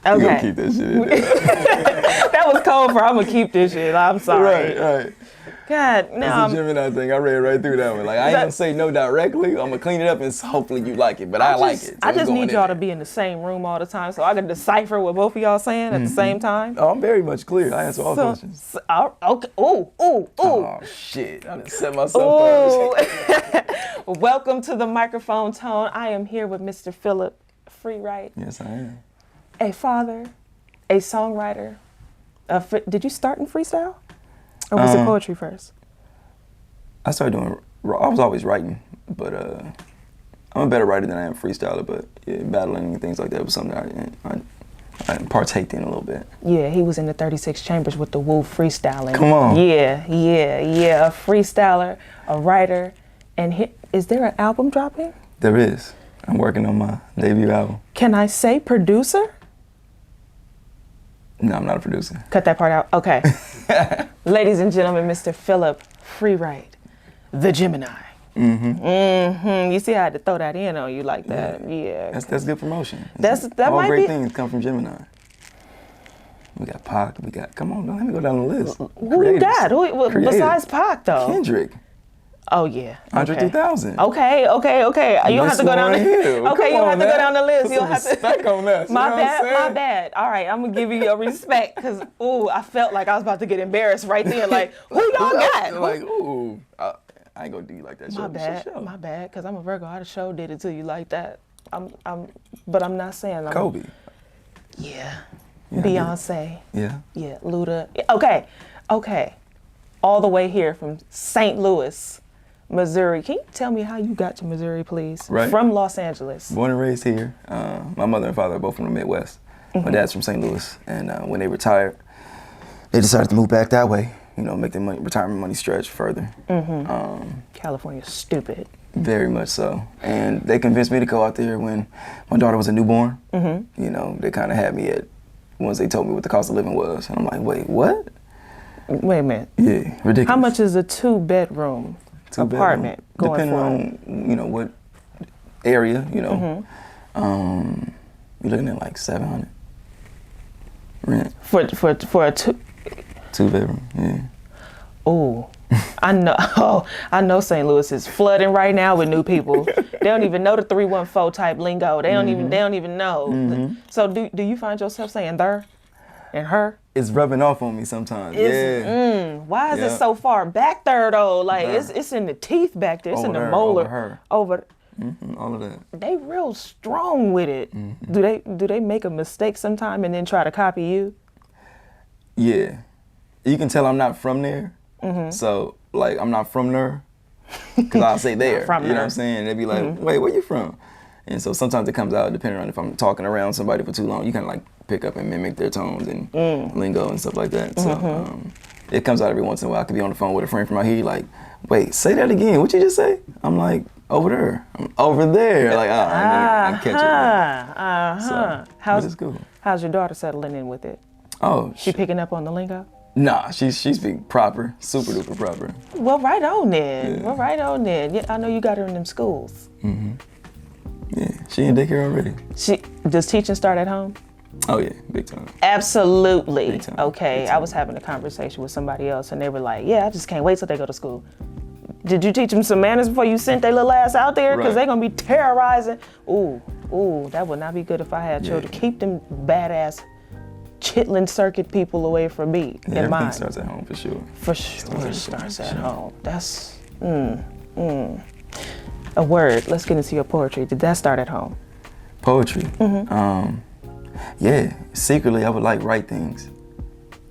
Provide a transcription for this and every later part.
Okay. You gonna keep that shit in there. That was cold for I'm gonna keep this shit. I'm sorry. Right. God, no. That's a Gemini thing. I read right through that one. Like, I ain't gonna say no directly. I'm gonna clean it up and hopefully you like it. But I like it. So I just going need in y'all to there. be in the same room all the time so I can decipher what both of y'all saying at the same time. Oh, I'm very much clear. I answer all questions. Okay. Ooh. Oh, shit. I done set myself up. Welcome to the microphone tone. I am here with Mr. Philip Freewright. Yes, I am. A father, a songwriter. Did you start in freestyle? Or was it poetry first? I started doing, I was always writing, but I'm a better writer than I am freestyler, but yeah, battling and things like that was something I partaked in a little bit. Yeah, he was in the 36 Chambers with the Woo freestyling. Come on. Yeah, a freestyler, a writer, and is there an album dropping? There is. I'm working on my debut album. Can I say producer? No, I'm not a producer. Cut that part out. Okay. Ladies and gentlemen, Mr. Philip Freewright, the Gemini. You see, I had to throw that in on you like that. Yeah. That's good promotion. That all might great be. things come from Gemini. We got Pac. Come on, let me go down the list. Who you got? Who besides Pac though? Kendrick. Oh yeah. Andre 3000. Okay. You don't have to go down the list. Okay, you don't have to go down the list. You don't have to. Respect on that. My bad. All right, I'm gonna give you your respect because I felt like I was about to get embarrassed right then. Like, who y'all got? Like, I ain't gonna do you like that. My bad, because I'm a Virgo. I sure did it to you like that. But I'm not saying I'm. Kobe. Yeah. Beyonce. Yeah. Yeah. Luda. Okay. All the way here from St. Louis, Missouri. Can you tell me how you got to Missouri, please? Right. From Los Angeles. Born and raised here. My mother and father are both from the Midwest. My dad's from St. Louis, and when they retired, they decided to move back that way. You know, make their retirement money stretch further. California's stupid. Very much so. And they convinced me to go out there when my daughter was a newborn. You know, they kind of had me at, once they told me what the cost of living was. And I'm like, wait, what? Wait a minute. Yeah, ridiculous. How much is a two-bedroom apartment going Depending for? on, you know, what area, you know. You're looking at like $700 rent. For a Two-bedroom, yeah. Oh, I know St. Louis is flooding right now with new people. They don't even know the 314 type lingo. They don't even know. So do you find yourself saying there and her? It's rubbing off on me sometimes. Why is it so far back there though? Like it's in the teeth back there. It's in the molar. Over. All of that. They real strong with it. Do they make a mistake sometime and then try to copy you? Yeah. You can tell I'm not from there. So, like, I'm not from there. Because I'll say there. You know what I'm saying? They'd be like, wait, where you from? And so sometimes it comes out, depending on if I'm talking around somebody for too long, you kind of like pick up and mimic their tones and lingo and stuff like that. So it comes out every once in a while. I could be on the phone with a friend from out here, like, wait, say that again. What'd you just say? I'm like, over there. I'm over there. Like, I catch it. So, but it's cool. How's your daughter settling in with it? Oh, she picking up on the lingo? Nah, she speak proper, super duper proper. Well, right on then. Yeah, I know you got her in them schools. Yeah, she in daycare already. Does teaching start at home? Oh yeah, big time. Absolutely. Big time. Okay, Big time. I was having a conversation with somebody else and they were like, yeah, I just can't wait till they go to school. Did you teach them some manners before you sent their little ass out there? Because they're going to be terrorizing. Ooh, that would not be good if I had children. Keep them badass chitlin circuit people away from me. Yeah, everything starts at home for sure. For sure it starts at home. That's, a word. Let's get into your poetry. Did that start at home? Poetry? Yeah, secretly I would like write things.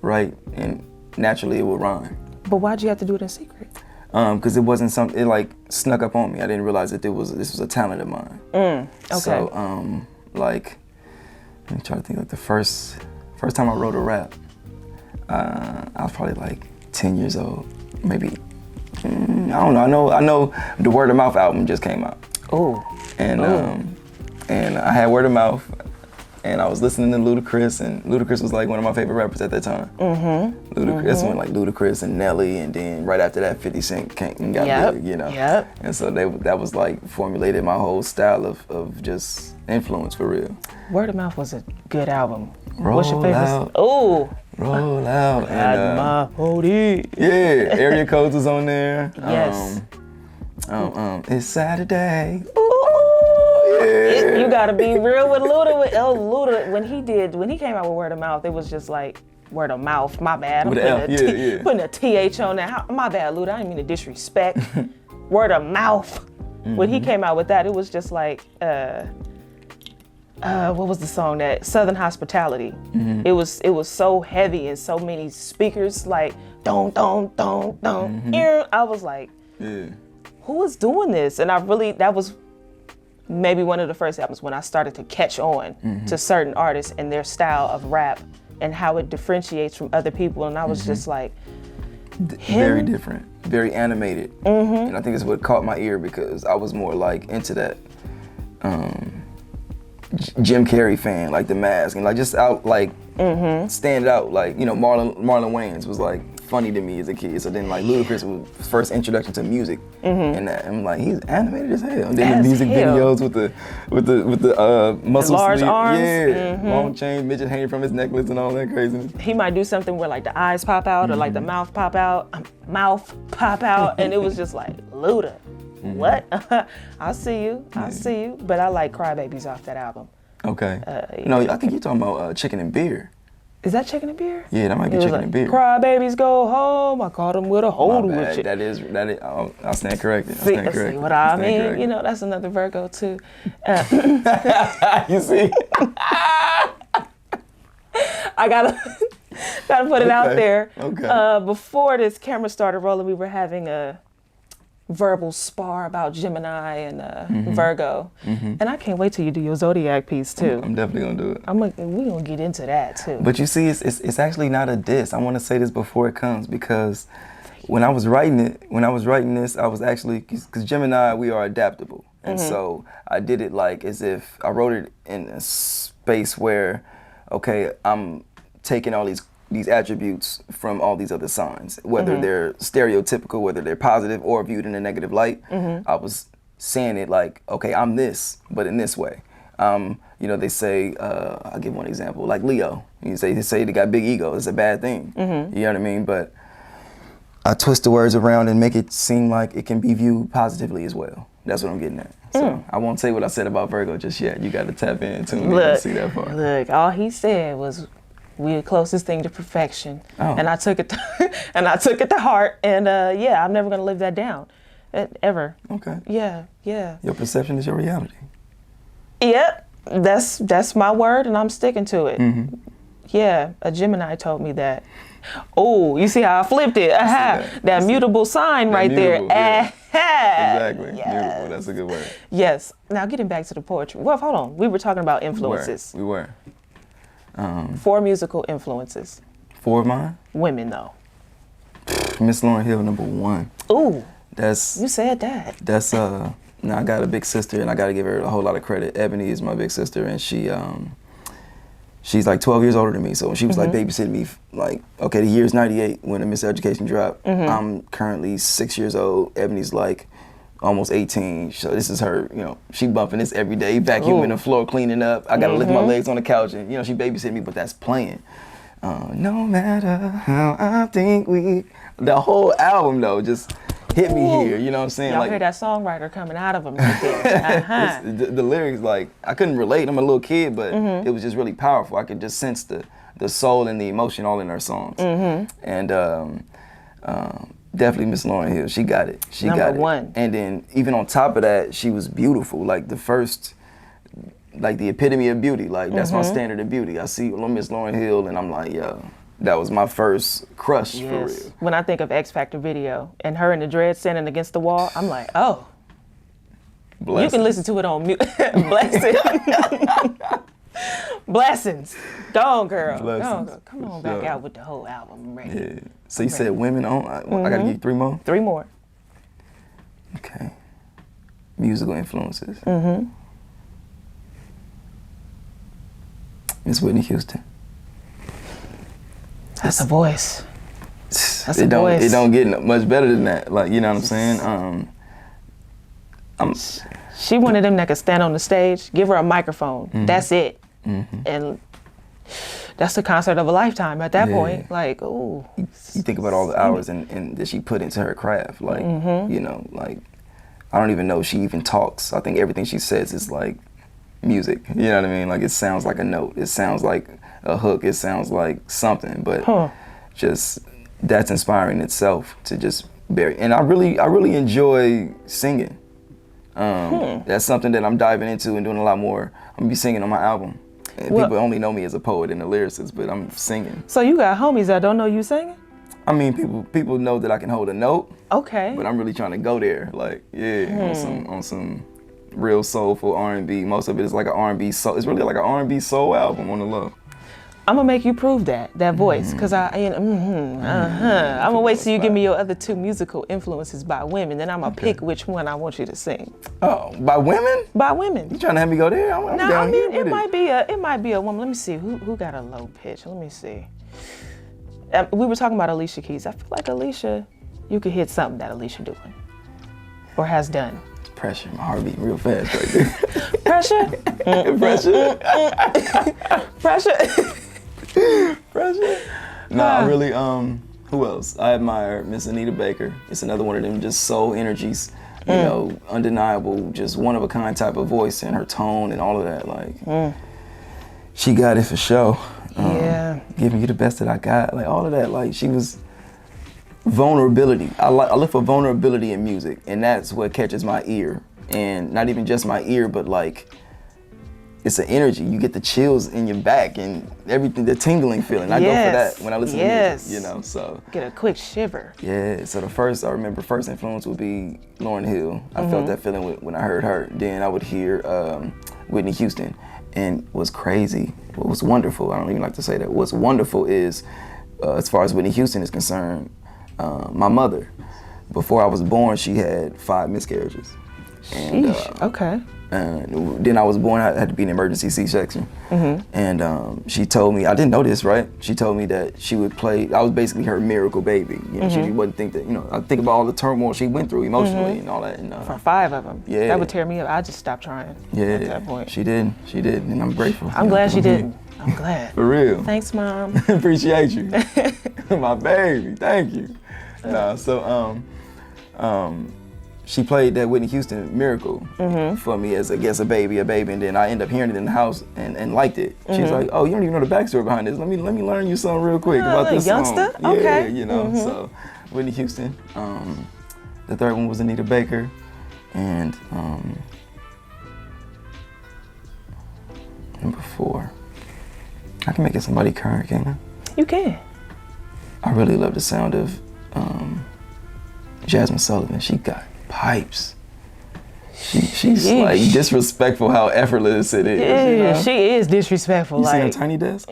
Write, and naturally it would rhyme. But why'd you have to do it in secret? Because it wasn't something, it like snuck up on me. I didn't realize that this was a talent of mine. Okay. So, like, let me try to think, like the first time I wrote a rap, I was probably like 10 years old, maybe. I don't know. I know the Word of Mouth album just came out. And I had Word of Mouth, and I was listening to Ludacris, and Ludacris was like one of my favorite rappers at that time. That's when like Ludacris and Nelly, and then right after that 50 Cent came and got big, you know. And so that was like formulated my whole style of just influence for real. Word of Mouth was a good album. What's your favorite? Out. Oh. Roll out. And my Poetic. Yeah, Area Codes was on there. Yes. It's Saturday. Ooh. Yeah. You gotta be real with Luda. Luda, when he came out with Word of Mouth, it was just like word of mouth. My bad. I'm putting a TH on that. My bad, Luda. I didn't mean to disrespect. Word of mouth. When he came out with that, it was just like, what was the song that Southern Hospitality? It was so heavy and so many speakers, like don. I was like, who is doing this? And that was maybe one of the first albums when I started to catch on to certain artists and their style of rap and how it differentiates from other people. And I was just like, very different, very animated. And I think that's what caught my ear because I was more like into that Jim Carrey fan, like The Mask, and like just out like stand out, like, you know, Marlon Wayans was like funny to me as a kid. So then like Ludacris was first introduction to music, and that I'm like, he's animated as hell. And then the music videos with the muscle large sleeve, arms, long chain, midget hanging from his necklace and all that craziness. He might do something where like the eyes pop out or like the mouth pop out, and it was just like Luda. What? I see you. But I like Crybabies off that album. Okay. No, I think you're talking about Chicken and Beer. Is that Chicken and Beer? Yeah, that might be Chicken and Beer. Crybabies go home. I caught him with a hold with you. That is. I'll stand corrected. See what I mean? You know, that's another Virgo too. You see? I gotta put it out there. Okay. Before this camera started rolling, we were having a verbal spar about Gemini and Virgo, and I can't wait till you do your zodiac piece too. I'm definitely gonna do it. We're gonna get into that too. But you see, it's actually not a diss. I want to say this before it comes because when I was writing this, I was actually, because Gemini, we are adaptable, and so I did it like as if I wrote it in a space where, okay, I'm taking all these attributes from all these other signs, whether they're stereotypical, whether they're positive or viewed in a negative light. I was saying it like, okay, I'm this, but in this way. You know, they say, I'll give one example, like Leo. They say they got big ego. It's a bad thing. You know what I mean? But I twist the words around and make it seem like it can be viewed positively as well. That's what I'm getting at. So I won't say what I said about Virgo just yet. You got to tap in and tune in to see that part. Look, all he said was, we're the closest thing to perfection, and I took it to heart, and yeah, I'm never gonna live that down, ever. Okay. Yeah. Your perception is your reality. Yep, that's my word, and I'm sticking to it. Yeah, a Gemini told me that. Oh, you see how I flipped it? That mutable sign right there. Yeah. Exactly. Yes. Mutable. That's a good word. Yes. Now getting back to the poetry. Well, hold on. We were talking about influences. We were. 4 musical influences. 4 of mine? Women, though. Miss Lauryn Hill, #1. Ooh. You said that. That's now I got a big sister, and I got to give her a whole lot of credit. Ebony is my big sister, and she's like 12 years older than me. So when she was like babysitting me, like, okay, the year's '98 when the Miss Education dropped. I'm currently 6 years old. Ebony's like almost 18, so this is her, you know, she bumping this every day, vacuuming the floor, cleaning up. I gotta lift my legs on the couch, and, you know, she babysitting me, but that's playing. No matter how I think the whole album, though, just hit me here, you know what I'm saying? Y'all like, hear that songwriter coming out of him right there. the lyrics, like, I couldn't relate. I'm a little kid, but it was just really powerful. I could just sense the soul and the emotion all in her songs. And definitely Miss Lauryn Hill. She got it. She got it. #1. And then even on top of that, she was beautiful. Like the epitome of beauty. Like that's my standard of beauty. I see Miss Lauryn Hill and I'm like, yo, that was my first crush for real. When I think of X Factor video and her in the dread standing against the wall, I'm like, oh. Blessings. You can listen to it on mute. Blessings. Blessings. Go on, girl. Blessings. Go on, girl. Come on back out with the whole album. I'm ready. Yeah. So you said women on. I gotta give you 3 more? 3 more. Okay. Musical influences. Miss Whitney Houston. That's a voice. It don't get much better than that. Like, you know what I'm saying? She one of them that could stand on the stage, give her a microphone. That's it. And that's the concert of a lifetime at that point. Like, ooh. You think about all the hours and that she put into her craft. Like, you know, like, I don't even know if she even talks. I think everything she says is like music. You know what I mean? Like, it sounds like a note. It sounds like a hook. It sounds like something. But just that's inspiring itself to just bury. And I really enjoy singing. That's something that I'm diving into and doing a lot more. I'm gonna be singing on my album. And people only know me as a poet and a lyricist, but I'm singing. So you got homies that don't know you singing? I mean, people know that I can hold a note. Okay. But I'm really trying to go there, like, on some real soulful R&B. Most of it is like an R&B soul. It's really like an R&B soul album on the low. I'm gonna make you prove that voice, cause I'm gonna wait till you give me your other 2 musical influences by women, then I'm gonna pick which one I want you to sing. Oh, by women? By women. You trying to have me go there? I'm no, down I mean here it might be a woman. Let me see who got a low pitch. Let me see. We were talking about Alicia Keys. I feel like Alicia, you could hit something that Alicia doing or has done. Pressure, my heart beating real fast right there. Pressure? Pressure. Pressure. No, I really, who else? I admire Miss Anita Baker. It's another one of them just soul energies, you know, undeniable, just one of a kind type of voice and her tone and all of that. Like, she got it for sure. Giving you the best that I got, like all of that. Like, she was vulnerability. I look for vulnerability in music, and that's what catches my ear. And not even just my ear, but like, it's an energy. You get the chills in your back and everything, the tingling feeling. I go for that when I listen to music, you know, so. Get a quick shiver. Yeah, so I remember first influence would be Lauryn Hill. I felt that feeling when I heard her. Then I would hear Whitney Houston. And what's crazy, what was wonderful, I don't even like to say that, what's wonderful is, as far as Whitney Houston is concerned, my mother, before I was born, she had 5 miscarriages. And, okay. And then I was born, I had to be an emergency C-section. And she told me, I didn't know this, right? She told me that she would play, I was basically her miracle baby. You know, she wouldn't think that, you know, I think about all the turmoil she went through emotionally and all that. And, for 5 of them. Yeah. That would tear me up. I just stopped trying at that point. She did, and I'm grateful. I'm glad she didn't. I'm glad. For real. Thanks, Mom. Appreciate you. My baby, thank you. Nah, so, she played that Whitney Houston Miracle for me as, I guess, a baby, and then I ended up hearing it in the house and liked it. She's like, oh, you don't even know the backstory behind this. Let me learn you something real quick about this youngster? song. Okay. Yeah, you know, so Whitney Houston. The third one was Anita Baker, and number 4. I can make it somebody current, can't I? You can. I really love the sound of Jasmine Sullivan. She got pipes. She's like disrespectful how effortless it is. Yeah, you know? she is disrespectful. You like, seen her Tiny Desk?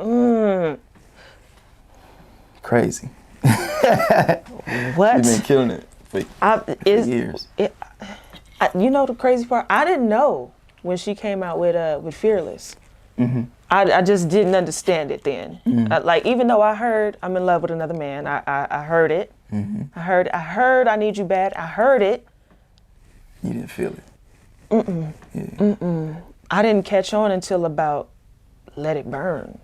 Crazy. What? She's been killing it for years. You know the crazy part? I didn't know when she came out with Fearless. I just didn't understand it then. Like, even though I heard I'm in love with another man, I heard it. I heard I need you bad. I heard it. You didn't feel it. Yeah. I didn't catch on until about Let It Burn.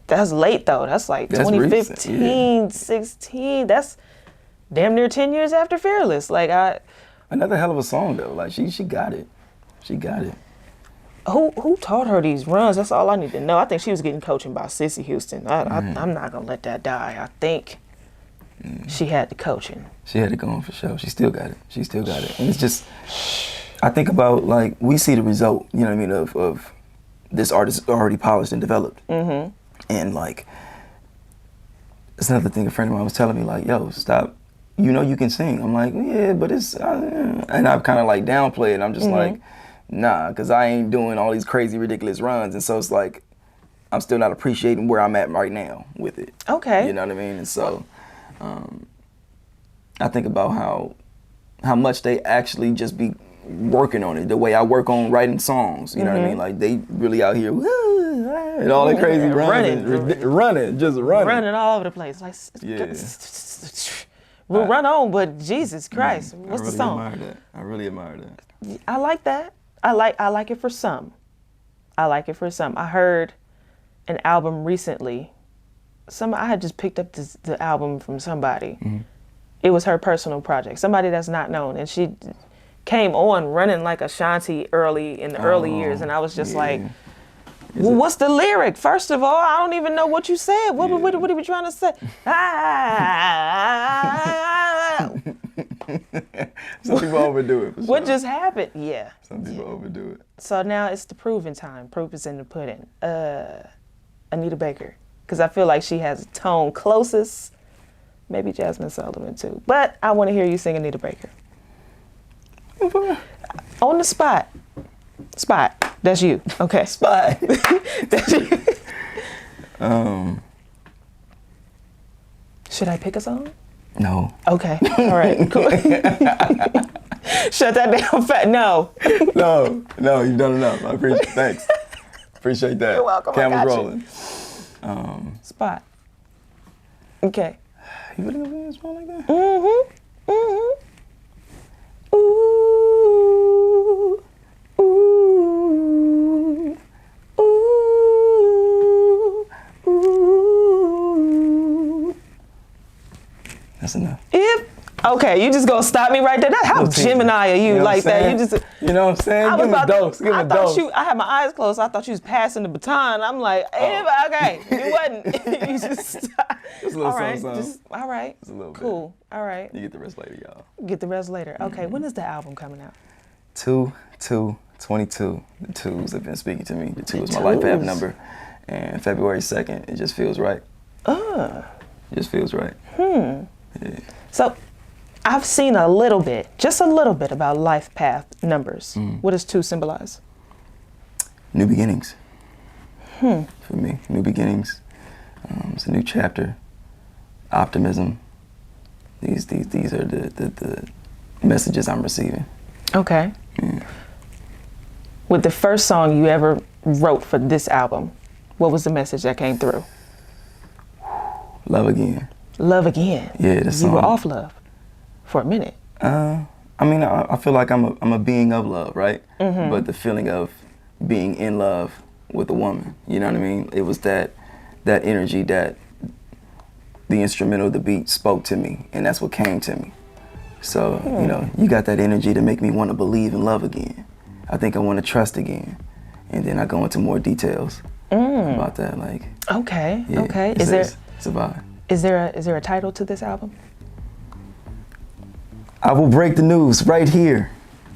That's late though. That's like 2015, 16. That's damn near 10 years after Fearless. Like another hell of a song though. Like she got it. She got it. Who taught her these runs? That's all I need to know. I think she was getting coaching by Cissy Houston. I'm not gonna let that die. I think she had the coaching. She had it going for sure. She still got it. She still got it. And it's just, I think about, like, we see the result, you know what I mean, of this artist already polished and developed. And like, it's another thing a friend of mine was telling me, like, yo, stop, you know you can sing. I'm like, yeah, but it's, and I've kind of like downplayed it. I'm just like, nah, because I ain't doing all these crazy, ridiculous runs. And so it's like, I'm still not appreciating where I'm at right now with it. Okay. You know what I mean? And so, I think about how much they actually just be working on it, the way I work on writing songs, you know what I mean? Like, they really out here, and all that crazy running. Running all over the place. Like, we'll run on, but Jesus Christ, what's the song? I really admire that. I like that. I like it for some. I heard, an album recently. I had just picked up the album from somebody. It was her personal project, somebody that's not known, and she came on running like Ashanti in the early years, and I was just like, well, what's the lyric? First of all, I don't even know what you said. What are we trying to say? Some people overdo it. What just happened? Yeah. Some people overdo it. So now it's the proving time. Proof is in the pudding. Anita Baker, because I feel like she has a tone closest. Maybe Jasmine Sullivan too. But I want to hear you sing Anita Baker. On the spot. Spot. That's you. Okay. Spot. That's you. Should I pick a song? No. Okay. All right. Cool. Shut that down. No. No. You've done enough. I appreciate. Thanks. Appreciate that. You're welcome. Camera's rolling. Spot. Okay. You really gonna this one like that? Ooh. Ooh. Ooh. Ooh. That's enough. Okay, you just gonna stop me right there? How Gemini are you, like that? You just, you know what I'm saying? Give me a dose. Give me a dose. I had my eyes closed. I thought you was passing the baton. I'm like, okay, you wasn't. You just stopped. Just a little all right, something. all right. Just a little bit. Cool. All right. You get the rest later, y'all. Get the rest later. Okay, when is the album coming out? 2/2/22. The twos have been speaking to me. The two is my life path number. And February 2nd, it just feels right. It just feels right. Yeah. So, I've seen just a little bit about life path numbers. What does 2 symbolize? New beginnings. For me, new beginnings. It's a new chapter. Optimism. These are the messages I'm receiving. Okay. Yeah. With the first song you ever wrote for this album, what was the message that came through? Love again. Love again. Yeah, the song. You were off love for a minute. I mean, I feel like I'm a being of love, right? But the feeling of being in love with a woman, you know what I mean? It was that energy that the instrumental, the beat spoke to me, and that's what came to me. So, you know, you got that energy to make me want to believe in love again. I think I want to trust again. And then I go into more details about that, like. Okay, yeah, okay. It's a vibe. Is there a title to this album? I will break the news right here.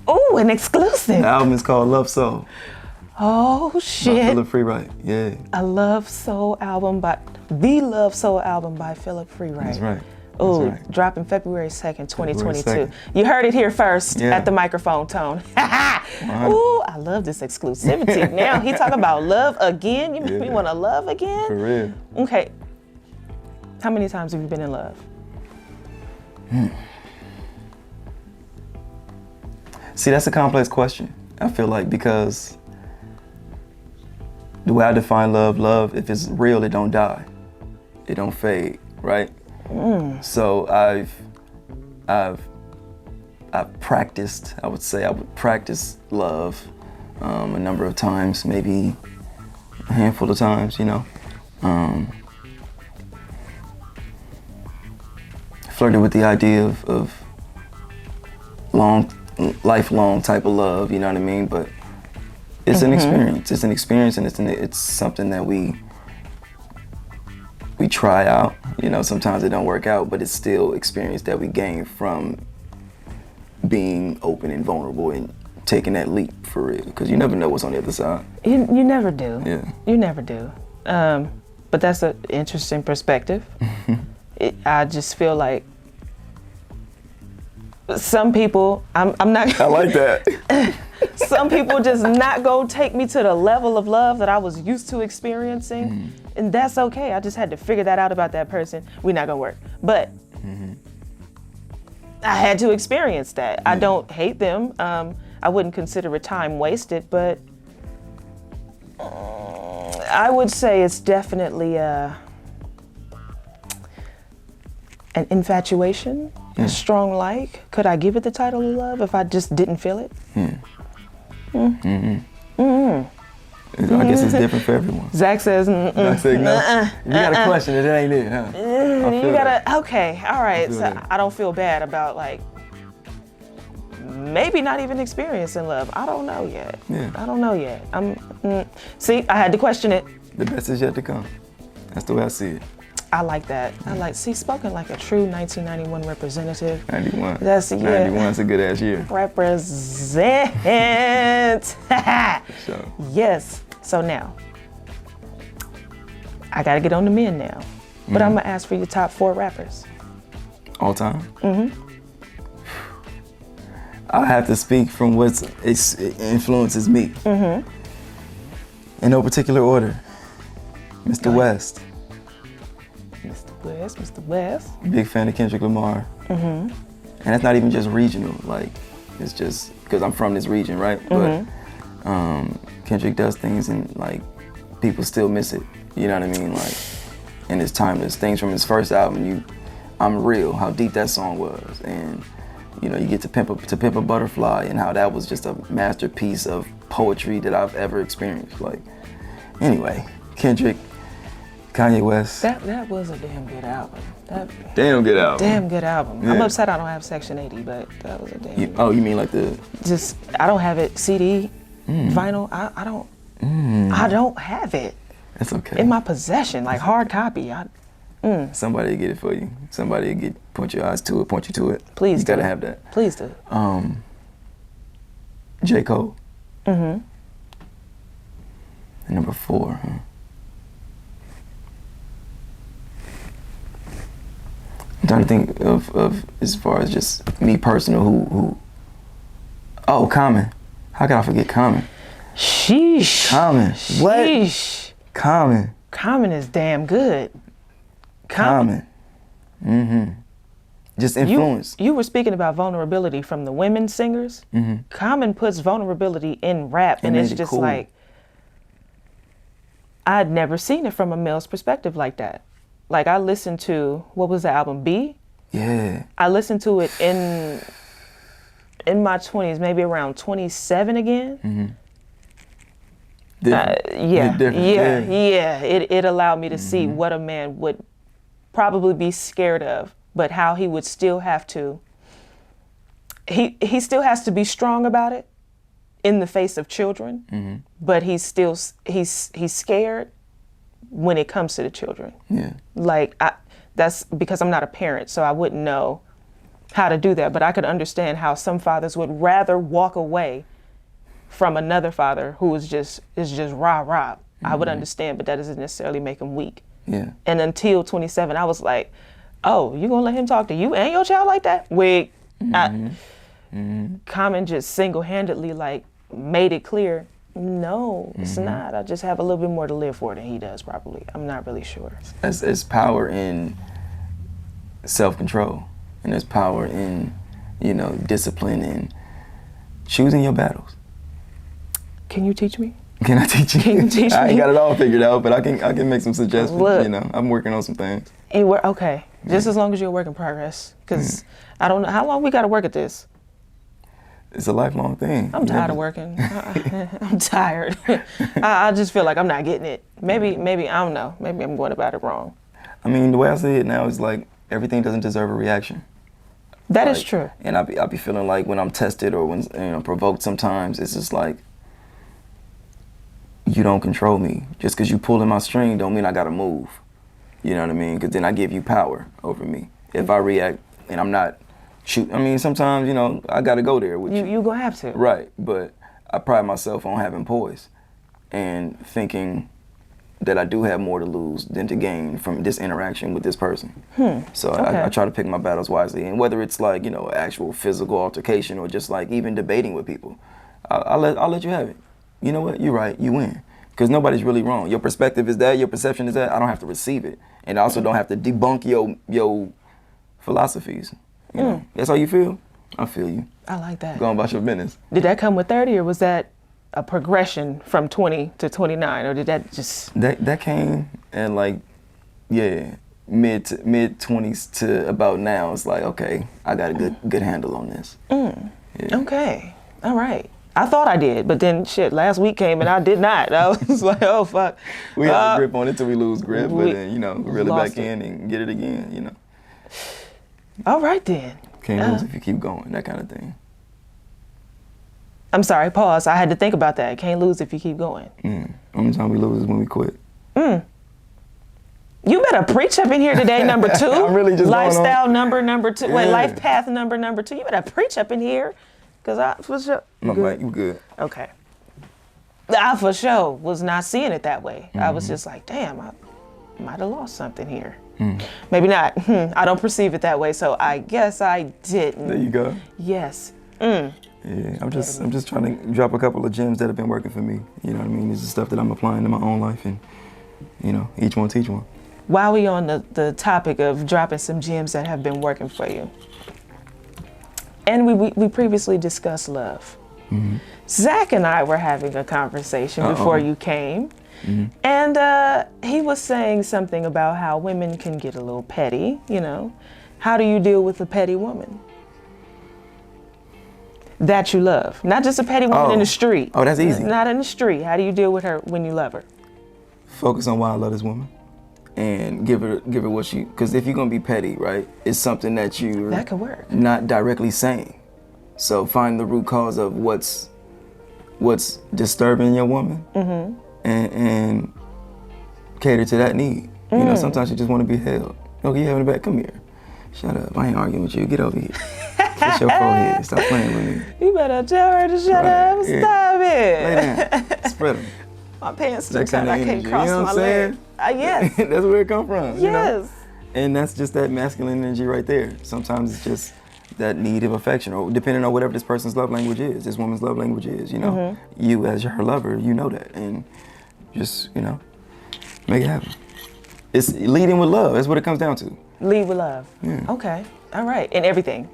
Oh, an exclusive. The album is called Love Soul. Oh, shit. By Philip Freewright, yeah. The Love Soul album by Philip Freewright. That's right. Oh, right. Dropping February 2nd, 2022. February 2nd. You heard it here first Yeah. at the microphone tone. Ooh, I love this exclusivity. Now he talking about love again. You make me want to love again? For real. Okay. How many times have you been in love? See, that's a complex question. I feel like, because the way I define love, if it's real, it don't die. It don't fade, right? So I've practiced, I would practice love a number of times, maybe a handful of times, you know. Flirted with the idea of lifelong type of love, you know what I mean? But it's an experience. It's an experience, and it's something that we try out. You know, sometimes it don't work out, but it's still experience that we gain from being open and vulnerable and taking that leap for real. Because you never know what's on the other side. You never do. Yeah. You never do. But that's an interesting perspective. I just feel like some people, I'm not. I like that. Some people just not gonna take me to the level of love that I was used to experiencing, and that's okay. I just had to figure that out about that person. We're not gonna work, but I had to experience that. I don't hate them. I wouldn't consider it time wasted, but I would say it's definitely an infatuation, a strong like. Could I give it the title of love if I just didn't feel it? I guess it's different for everyone. Zach says, Zach said no. You gotta question it. It ain't it, huh? You gotta. Okay, all right. So that. I don't feel bad about like maybe not even experiencing love. I don't know yet. Yeah. I don't know yet. See, I had to question it. The best is yet to come. That's the way I see it. I like that. Spoken like a true 1991 representative. 91. That's, yeah. 91's a good ass year. Represent. So. Yes. So now, I gotta get on the men now. But I'm gonna ask for your top 4 rappers. All time? I have to speak from what influences me. In no particular order. Mr. West. Mr. West. Big fan of Kendrick Lamar. And that's not even just regional. Like, it's just because I'm from this region, right? But Kendrick does things and like people still miss it. You know what I mean? Like, and it's timeless. Things from his first album, I'm Real, how deep that song was, and you know, you get to Pimp a Butterfly, and how that was just a masterpiece of poetry that I've ever experienced. Like, anyway, Kendrick, Kanye West. That was a damn good album. Damn good album. Damn good album. Yeah. I'm upset I don't have Section 80, but that was a damn. You mean like the? Just I don't have it CD, vinyl. I don't. I don't have it. That's okay. In my possession, like hard copy. Somebody will get it for you. Somebody will point your eyes to it, point you to it. Please you do. gotta have that. Please do. J. Cole. And number 4, huh? I'm trying to think of as far as just me personal who. Oh, Common. How could I forget Common? Sheesh. Common. What? Sheesh. Common. Common is damn good. Common. Just influence. You were speaking about vulnerability from the women singers. Common puts vulnerability in rap, and it's just cool. Like, I'd never seen it from a male's perspective like that. Like, I listened to, what was the album, B? Yeah. I listened to it in my 20s, maybe around 27 again. It allowed me to see what a man would probably be scared of, but how he would still have to, he still has to be strong about it in the face of children, but he's scared when it comes to the children. Yeah. Like, that's because I'm not a parent, so I wouldn't know how to do that, but I could understand how some fathers would rather walk away from another father who is just rah-rah. I would understand, but that doesn't necessarily make him weak. Yeah. And until 27, I was like, oh, you gonna let him talk to you and your child like that? Wait. Common just single-handedly like made it clear, no, it's not. I just have a little bit more to live for than he does probably. I'm not really sure. There's power in self-control, and there's power in, discipline and choosing your battles. Can you teach me? Can I teach you? Can you teach me? I ain't got it all figured out, but I can make some suggestions. Look, I'm working on some things. Okay, just as long as you're a work in progress, because I don't know how long we got to work at this. It's a lifelong thing. I'm tired of working. I'm tired. I just feel like I'm not getting it. Maybe I don't know. Maybe I'm going about it wrong. I mean, the way I see it now is like everything doesn't deserve a reaction. That is true. And I'll be feeling like when I'm tested or when provoked sometimes, it's just like, you don't control me. Just because you pulling my string don't mean I gotta move. You know what I mean? Because then I give you power over me. If I react and I'm not sometimes, I gotta go there with you. You gonna have to. Right, but I pride myself on having poise and thinking that I do have more to lose than to gain from this interaction with this person. So I try to pick my battles wisely. And whether it's like, actual physical altercation or just like even debating with people, I'll let you have it. You know what? You're right. You win. Because nobody's really wrong. Your perspective is that. Your perception is that. I don't have to receive it. And I also don't have to debunk your philosophies. That's how you feel? I feel you. I like that. Going about your business. Did that come with 30 or was that a progression from 20 to 29? Or did that just... That came and like, mid 20s to about now. It's like, okay, I got a good handle on this. Okay. All right. I thought I did, but then shit, last week came and I did not. I was like, oh fuck. We have a grip on it till we lose grip, but then, you know, reel it back in and get it again, you know. All right then. Can't lose if you keep going, that kind of thing. I'm sorry, pause. I had to think about that. Can't lose if you keep going. Only time we lose is when we quit. You better preach up in here today, number 2. I'm really just lifestyle number 2. Yeah. Wait, life path number 2. You better preach up in here. Cause I for sure. No, Mike, you good. Okay. I for sure was not seeing it that way. I was just like, damn, I might have lost something here. Maybe not. I don't perceive it that way, so I guess I didn't. There you go. Yes. Yeah, I'm just trying to drop a couple of gems that have been working for me. You know what I mean? This is stuff that I'm applying to my own life, and you know, each one teach one. While we on the topic of dropping some gems that have been working for you, and we previously discussed love. Zach and I were having a conversation before you came, and he was saying something about how women can get a little petty, you know. How do you deal with a petty woman that you love? Not just a petty woman in the street. Oh, that's easy. Not in the street. How do you deal with her when you love her? Focus on why I love this woman. And give her what she, because if you're gonna be petty, right, it's something that you're that could work. Not directly saying. So find the root cause of what's disturbing your woman, and cater to that need. You know, sometimes you just want to be held. Okay, you having a bad? Come here. Shut up. I ain't arguing with you. Get over here. Kiss your forehead. Stop playing with me. You better tell her to shut up. Yeah. Stop it. Lay down. Spread them. My pants too That tight. kind of I can't energy. cross You know my what I'm saying? leg. Yes. That's where it come from. Yes. You know? And that's just that masculine energy right there. Sometimes it's just that need of affection, or depending on whatever this person's love language is, this woman's love language is, you know. You as her lover, you know that, and just, you know, make it happen. It's leading with love. That's what it comes down to. Lead with love. Yeah. Okay. All right. In everything.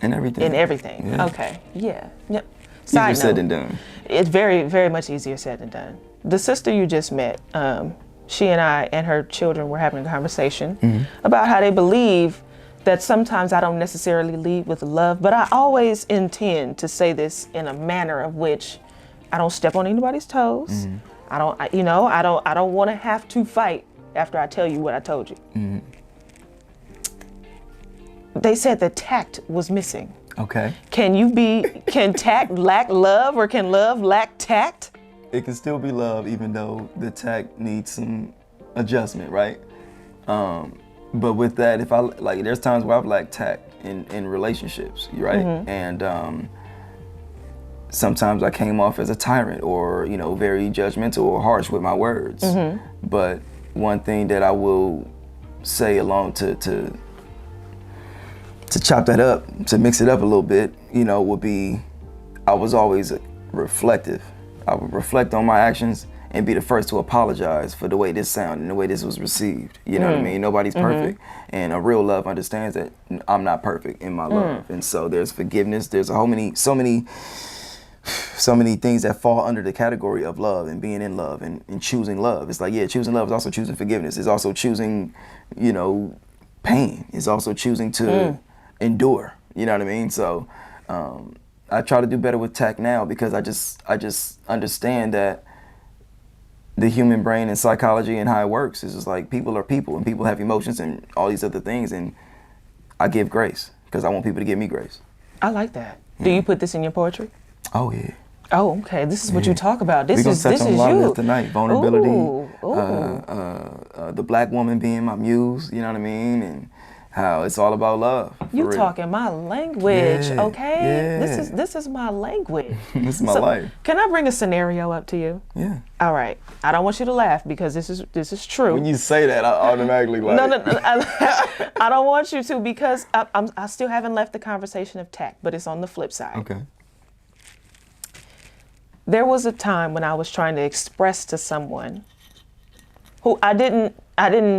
In everything. In everything. Yeah. Okay. Yeah. Yep. Easier said than done. It's very, very much easier said than done. The sister you just met, she and I and her children were having a conversation about how they believe that sometimes I don't necessarily lead with love, but I always intend to say this in a manner of which I don't step on anybody's toes. I don't want to have to fight after I tell you what I told you. They said the tact was missing. Okay. Can tact lack love, or can love lack tact? It can still be love even though the tact needs some adjustment, right? But with that, if I like, there's times where I've lacked tact in relationships, right? And sometimes I came off as a tyrant, or you know, very judgmental or harsh with my words. But one thing that I will say along to chop that up, to mix it up a little bit, you know, would be, I was always reflective. I would reflect on my actions and be the first to apologize for the way this sounded and the way this was received. You know what I mean? Nobody's perfect. And a real love understands that I'm not perfect in my love. And so there's forgiveness. There's so many things that fall under the category of love and being in love and choosing love. It's like, yeah, choosing love is also choosing forgiveness. It's also choosing, you know, pain. It's also choosing to endure. You know what I mean? So I try to do better with tact now, because I just understand that the human brain and psychology and how it works is just like, people are people, and people have emotions and all these other things, and I give grace because I want people to give me grace. I like that. Do you put this in your poetry? Oh yeah. Oh, okay. This is what you talk about. This is touch on a lot of you this tonight. Vulnerability. Ooh. The black woman being my muse. You know what I mean? And how it's all about love. You talking my language, Yeah, okay? yeah. This is my language. This is my life. Can I bring a scenario up to you? Yeah. All right. I don't want you to laugh, because this is true. When you say that, I automatically like. No. I don't want you to, because I still haven't left the conversation of tact, but it's on the flip side. Okay. There was a time when I was trying to express to someone who I didn't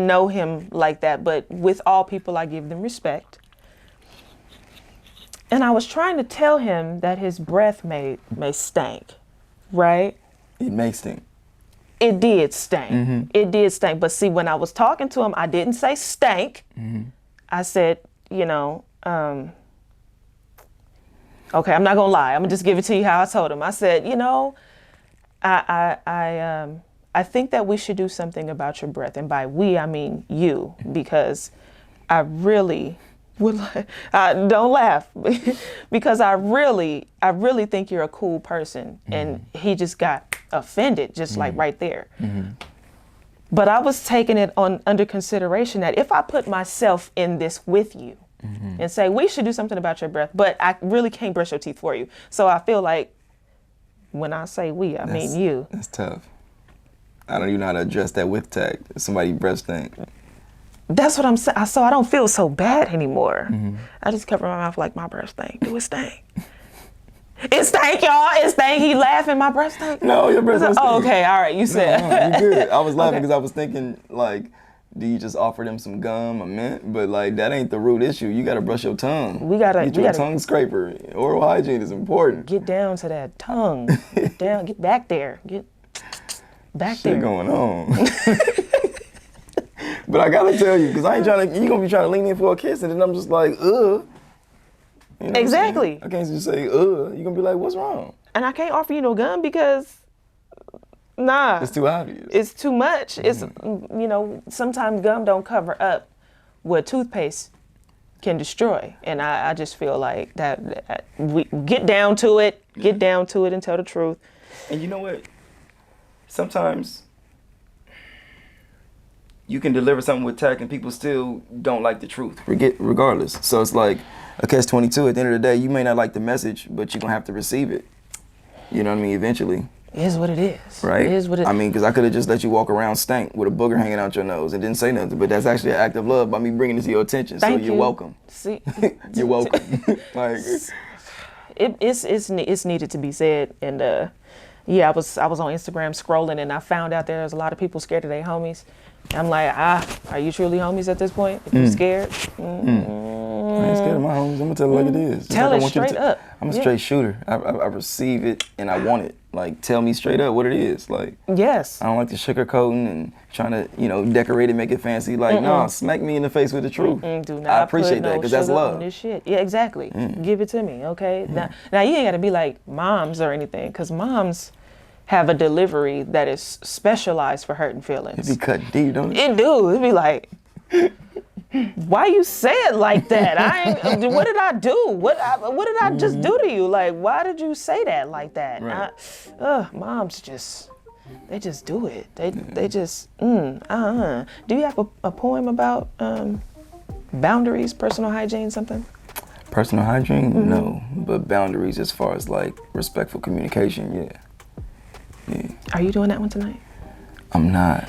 know him like that, but with all people I give them respect. And I was trying to tell him that his breath may stink, right? It may stink. It did stink. It did stink. But see, when I was talking to him, I didn't say stank. I said, you know, Okay, I'm not gonna lie. I'm gonna just give it to you how I told him. I said, I think that we should do something about your breath, and by we I mean you, because I really would like. Don't laugh, because I really think you're a cool person, and he just got offended, just like right there. But I was taking it under consideration that if I put myself in this with you and say, we should do something about your breath, but I really can't brush your teeth for you. So I feel like when I say we, I mean you. That's tough. I don't even know how to address that with tact. Somebody breath stink. That's what I'm saying. So I don't feel so bad anymore. I just cover my mouth like my breath stink. Do it stink? It stank, y'all. It stank. He laughing. My breath stank. No, your breath don't stink. Oh, okay. All right. You said. No, you good. I was laughing because I was thinking, like, do you just offer them some gum or mint? But, like, that ain't the root issue. You got to brush your tongue. Get your tongue scraper. Oral hygiene is important. Get down to that tongue. Get down. Get back there. Get back Shit there. Going on. But I got to tell you, because I ain't trying to, you going to be trying to lean in for a kiss, and then I'm just like, ugh. You know Exactly. I can't just say, you're going to be like, what's wrong? And I can't offer you no gum because, nah. It's too obvious. It's too much. It's, sometimes gum don't cover up what toothpaste can destroy. And I just feel like that we get down to it, and tell the truth. And you know what? Sometimes you can deliver something with tact and people still don't like the truth. Regardless. So it's like a catch-22. At the end of the day, you may not like the message, but you're going to have to receive it. You know what I mean? Eventually. It is what it is. Right? It is what it is. I mean, because I could have just let you walk around stank with a booger hanging out your nose and didn't say nothing. But that's actually an act of love by me bringing it to your attention. Thank so you're you. welcome. See? You're welcome. Like, it's needed to be said. And I was on Instagram scrolling and I found out there's a lot of people scared of their homies. I'm like, are you truly homies at this point? If you're scared? I ain't scared of my homies. I'm gonna tell it like it is. Tell it straight up. I'm a straight shooter. I receive it and I want it. Like, tell me straight up what it is. Like, yes. I don't like the sugarcoating and trying to, decorate it, make it fancy. Like, nah, smack me in the face with the truth. Do not I appreciate put that because that's sugar love. on this shit. Yeah, exactly. Give it to me, okay? Now you ain't gotta be like moms or anything, because moms have a delivery that is specialized for hurting feelings. It be cut deep, don't it? It do. It be like, why you say it like that? What did I do? What did I just do to you? Like, why did you say that like that? Right. Moms they just do it. They just, Do you have a poem about boundaries, personal hygiene, something? Personal hygiene? No. But boundaries as far as like respectful communication, yeah. Are you doing that one tonight? I'm not.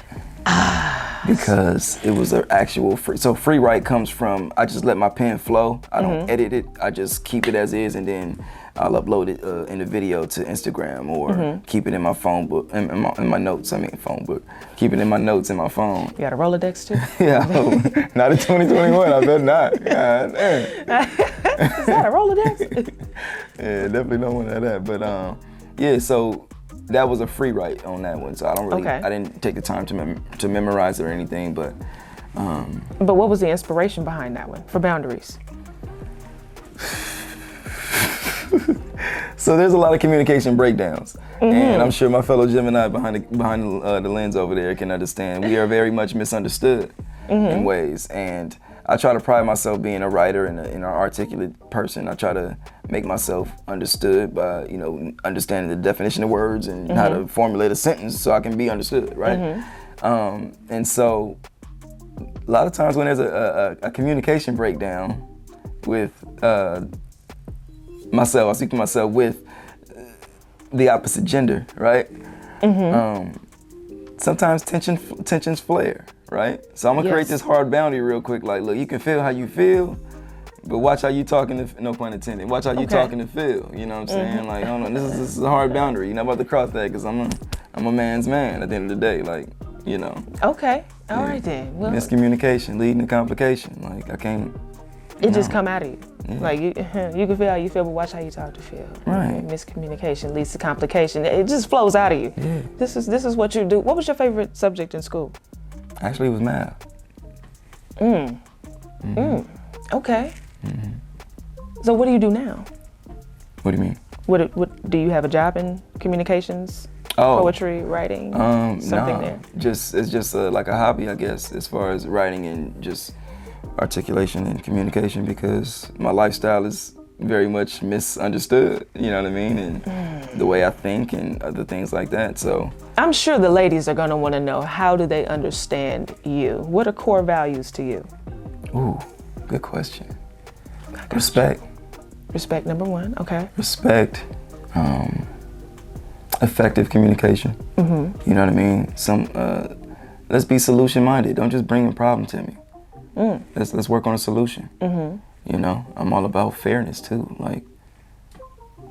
Because it was an actual free. So free write comes from, I just let my pen flow. I don't edit it. I just keep it as is, and then I'll upload it in a video to Instagram or keep it in my phone book, in my notes. I mean, phone book. Keep it in my notes in my phone. You got a Rolodex too? Yeah, not in 2021. I bet not. God damn. Is that a Rolodex? Yeah, definitely don't want that. But so that was a free write on that one. So I don't really, I didn't take the time to memorize it or anything. But what was the inspiration behind that one for boundaries? So there's a lot of communication breakdowns, and I'm sure my fellow Gemini behind the lens over there can understand. We are very much misunderstood in ways, and I try to pride myself being a writer and an articulate person. I try to make myself understood by understanding the definition of words and how to formulate a sentence so I can be understood, right? And so a lot of times when there's a communication breakdown with myself, I speak to myself with the opposite gender, right? Sometimes tensions flare, right? So I'm gonna create this hard boundary real quick. Like, look, you can feel how you feel, but watch how you talking to, no pun intended, watch how you talking to feel, you know what I'm saying? Like, hold on, this is a hard boundary. You're not about to cross that because I'm a man's man at the end of the day, like, Okay, all right then. Well, miscommunication leading to complication. Like, I can't. It just come out of you. Like, you can feel how you feel, but watch how you talk to feel. Right. Miscommunication leads to complication. It just flows out of you. Yeah. This is what you do. What was your favorite subject in school? Actually, it was math. Okay. So what do you do now? What do you mean? What do you have a job in communications? Poetry, writing, something there? It's just like a hobby, I guess, as far as writing and just articulation and communication, because my lifestyle is very much misunderstood, you know what I mean? And the way I think and other things like that, so. I'm sure the ladies are gonna wanna know, how do they understand you? What are core values to you? Ooh, good question. Respect. Respect, number one, okay. Respect, effective communication. You know what I mean? Let's be solution-minded. Don't just bring a problem to me. Let's work on a solution. You know, I'm all about fairness too. Like.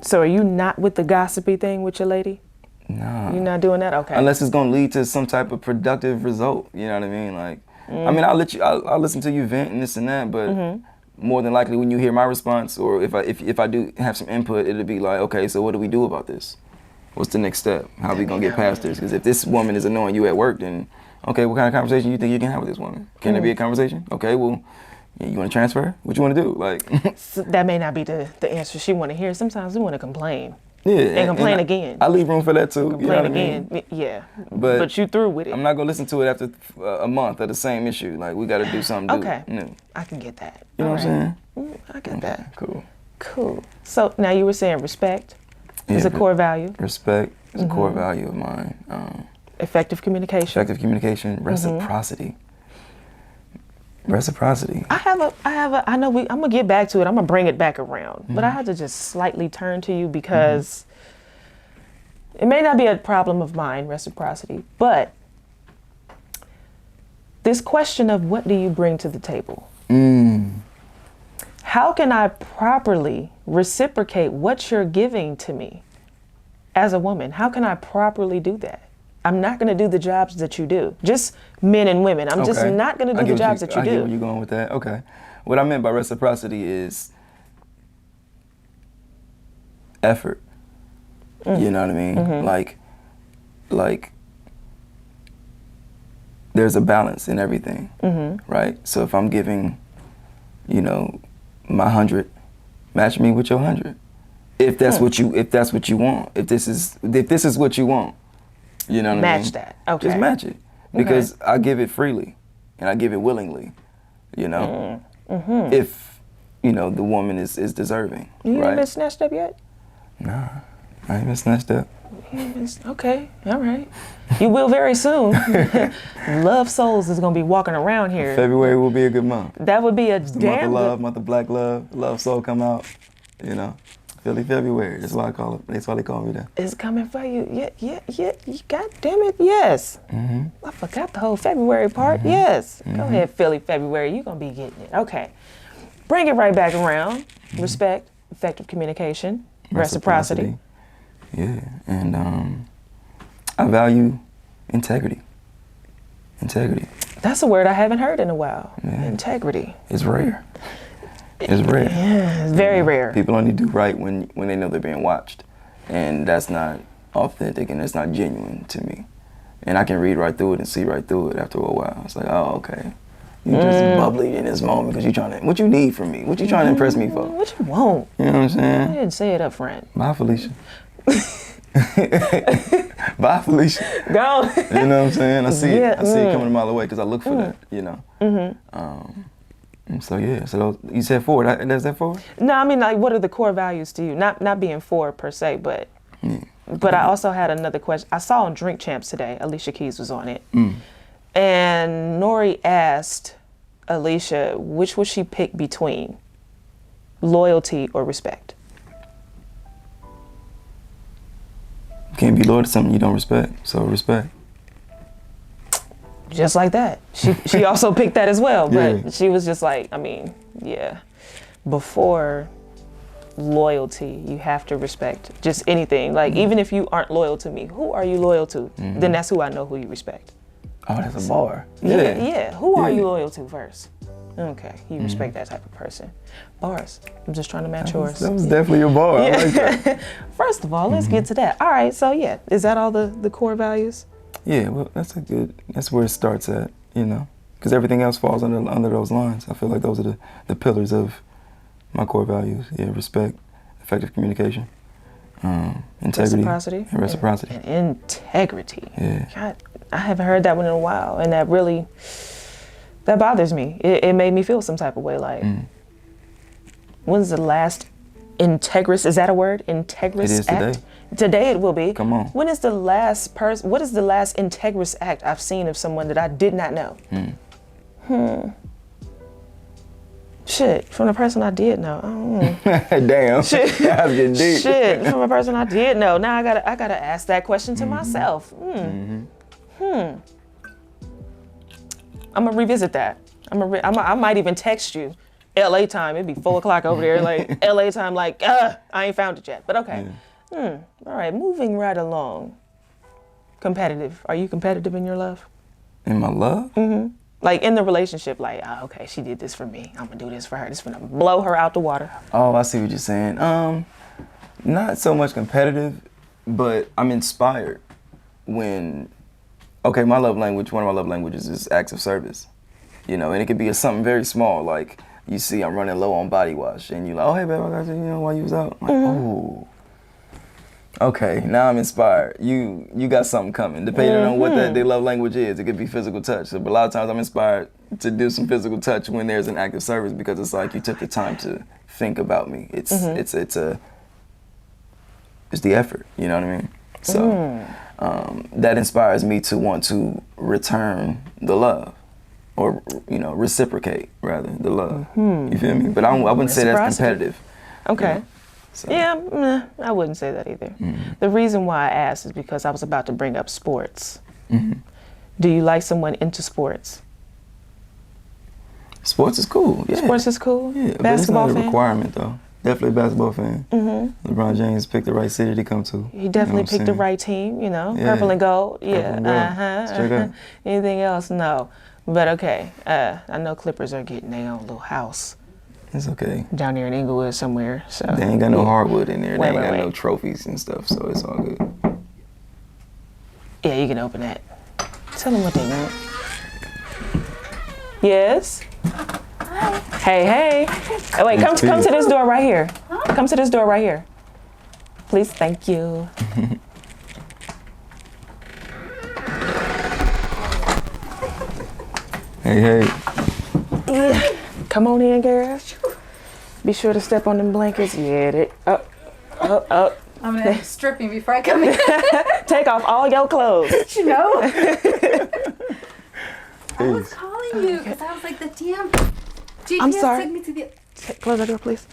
So are you not with the gossipy thing with your lady? Nah. You're not doing that? Okay. Unless it's gonna lead to some type of productive result. You know what I mean? Like, I mean, I'll listen to you vent and this and that, but more than likely when you hear my response, or if I do have some input, it'll be like, okay, so what do we do about this? What's the next step? How are we gonna get past this? Because if this woman is annoying you at work, then okay, what kind of conversation you think you can have with this woman? Can there be a conversation? Okay, well, you want to transfer? What you want to do? Like, so that may not be the answer she want to hear. Sometimes we want to complain. Yeah, and complain again. I leave room for that too. Complain you know what again. I mean? Yeah. But you through with it. I'm not gonna listen to it after a month of the same issue. Like, we got to do something. Okay. New. I can get that. You know what I'm saying? I get that. Cool. Cool. So now you were saying respect is a core value. Respect is a core value of mine. Effective communication. Effective communication. Reciprocity. Reciprocity. I know I'm gonna get back to it. I'm gonna bring it back around, but I have to just slightly turn to you because it may not be a problem of mine, reciprocity, but this question of what do you bring to the table? How can I properly reciprocate what you're giving to me as a woman? How can I properly do that? I'm not going to do the jobs that you do. Just men and women. I'm just not going to do the jobs that you do. I get where you're going with that. Okay. What I meant by reciprocity is effort. You know what I mean? Like there's a balance in everything, right? So if I'm giving, you know, my 100, match me with your 100. If that's what you want. If this is what you want. You know what I mean? Match that. Okay. Just match it. Because I give it freely and I give it willingly, you know? If, you know, the woman is deserving. You right? ain't been snatched up yet? Nah, I ain't been snatched up. Okay, all right. You will very soon. Love Souls is going to be walking around here. February will be a good month. That would be a it's the damn month of love, good... month of black love. Love Soul come out, you know? Philly February. That's why I call it. That's why they call me that. It's coming for you. Yeah. God damn it, yes. I forgot the whole February part. Yes. Go ahead, Philly February. You're going to be getting it. Okay. Bring it right back around. Respect, effective communication, reciprocity. Yeah, and I value integrity. Integrity. That's a word I haven't heard in a while. Yeah. Integrity. It's rare. It's rare. Yeah, it's very rare. People only do right when they know they're being watched. And that's not authentic and it's not genuine to me. And I can read right through it and see right through it after a while. It's like, oh, okay. You just bubbly in this moment because you're trying to, what you need from me? What you trying to impress me for? What you want? You know what I'm saying? Go ahead and say it up front. Bye, Felicia. Bye, Felicia. Go. You know what I'm saying? I see it coming a mile away because I look for that, you know. So yeah, so you said forward. Is that forward? No, I mean, like, what are the core values to you? Not being forward per se, but but I also had another question. I saw on Drink Champs today, Alicia Keys was on it, and Nori asked Alicia, which would she pick between loyalty or respect? You can't be loyal to something you don't respect, so respect. Just like that. She also picked that as well, but she was just like, I mean, yeah. Before loyalty, you have to respect just anything. Like, even if you aren't loyal to me, who are you loyal to? Then that's who I know who you respect. Oh, that's a bar. Yeah. Who are you loyal to first? Okay, you respect that type of person. Bars. I'm just trying to match yours. That was definitely your bar. I like that. First of all, let's get to that. All right, so yeah, is that all the core values? Yeah, well, that's where it starts at, you know, because everything else falls under those lines. I feel like those are the pillars of my core values. Yeah, respect, effective communication, integrity, and reciprocity. And integrity. Yeah. God, I haven't heard that one in a while, and that bothers me. It made me feel some type of way. Like, when's the last integrous? Is that a word? Integrous it is act. Today it will be. Come on. When is the last what is the last integrous act I've seen of someone that I did not know? Shit, from the person I did know. I don't know. Damn. Shit. That's getting deep. Shit, from a person I did know. Now I gotta ask that question to myself. I'm gonna revisit that. I might even text you. LA time. It'd be 4 o'clock over there. Like LA time. Like I ain't found it yet. But okay. All right. Moving right along. Competitive. Are you competitive in your love? In my love? Like in the relationship, like, oh, okay, she did this for me. I'm gonna do this for her. This is gonna blow her out the water. Oh, I see what you're saying. Not so much competitive, but I'm inspired when, okay, one of my love languages is acts of service. You know, and it could be something very small, like you see I'm running low on body wash, and you're like, oh, hey, babe, I got you, while you was out. I'm like, oh. Okay, now I'm inspired. You got something coming. Depending on what their love language is, it could be physical touch. So, but a lot of times I'm inspired to do some physical touch when there's an act of service because it's like you took the time to think about me. It's the effort. You know what I mean? So that inspires me to want to return the love, or reciprocate rather the love. You feel me? But I wouldn't say that's competitive. Okay. You know? So. Yeah, I wouldn't say that either. The reason why I asked is because I was about to bring up sports. Do you like someone into sports? Sports is cool. Yeah. Sports is cool. Yeah, basketball but it's not a fan? requirement though. Definitely a basketball fan. LeBron James picked the right city to come to. He definitely picked the right team. Yeah. Purple and gold. Yeah. Purple and gold. Straight up. Anything else? No. But okay. I know Clippers are getting their own little house. It's okay. Down there in Inglewood somewhere. So they ain't got no hardwood in there. They ain't got wait. no trophies and stuff, so it's all good. Yeah, you can open that. Tell them what they want. Yes? Hi. Hey. Oh, wait, come to this door right here. Huh? Come to this door right here. Please, thank you. Hey. Yeah. Come on in, girl. Be sure to step on them blankets. Yeah, up. I'm gonna be stripping before I come in. Take off all your clothes. You know? I was calling you because I was like, the damn GPS I'm sorry. took me to the... Close that door, please.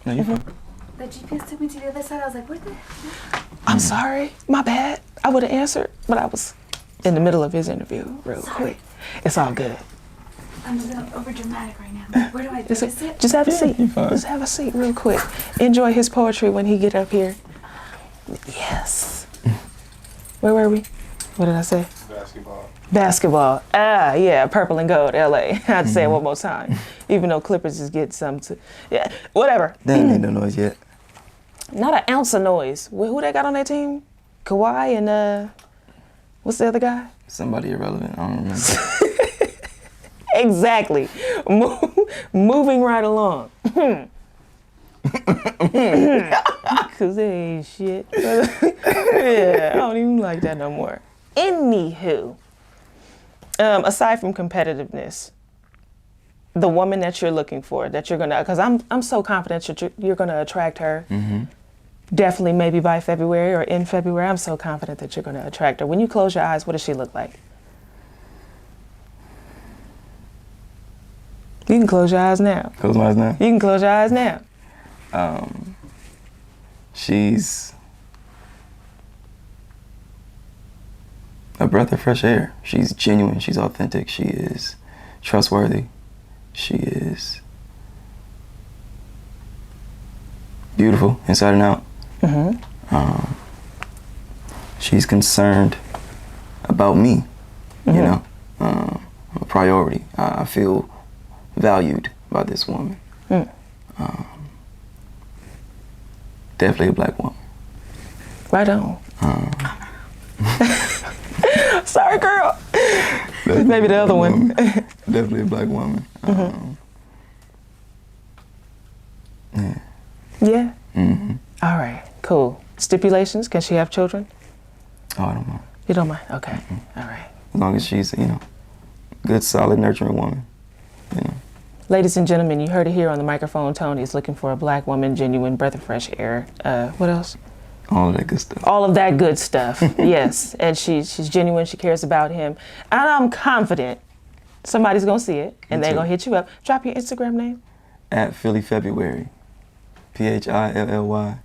No, you fine. The GPS took me to the other side. I was like, what the... I'm sorry. My bad. I would have answered, but I was in the middle of his interview real quick. It's all good. I'm a little over dramatic right now. Where do I do this? Just have a seat. you're fine. Just have a seat real quick. Enjoy his poetry when he get up here. Yes. Where were we? What did I say? Basketball. Ah, yeah, purple and gold, LA. I had to say it one more time. Even though Clippers is getting some to, yeah, whatever. They ain't made no noise yet. Not an ounce of noise. Who they got on their team? Kawhi and what's the other guy? Somebody irrelevant. I don't remember. Exactly. Moving right along. Cause they ain't shit. Yeah, I don't even like that no more. Anywho, aside from competitiveness, the woman that you're looking for, that you're gonna, cause I'm so confident you're gonna attract her. Definitely maybe by February or in February. I'm so confident that you're gonna attract her. When you close your eyes, what does she look like? You can close your eyes now. Close my eyes now. You can close your eyes now. She's a breath of fresh air. She's genuine. She's authentic. She is trustworthy. She is beautiful inside and out. She's concerned about me. You know, a priority. I feel valued by this woman. Definitely a black woman. Right on. Sorry, girl. Maybe the other one. Definitely a black woman. Yeah. Yeah. All right, cool. Stipulations? Can she have children? Oh, I don't mind. You don't mind? Okay. All right. As long as she's, good, solid, nurturing woman. Ladies and gentlemen, you heard it here on the microphone. Tony is looking for a black woman, genuine, breath of fresh air. What else? All of that good stuff. All of that good stuff. Yes. And she's genuine. She cares about him. And I'm confident somebody's going to see it and they're going to hit you up. Drop your Instagram name. At Philly February. PhillyllyFebruary.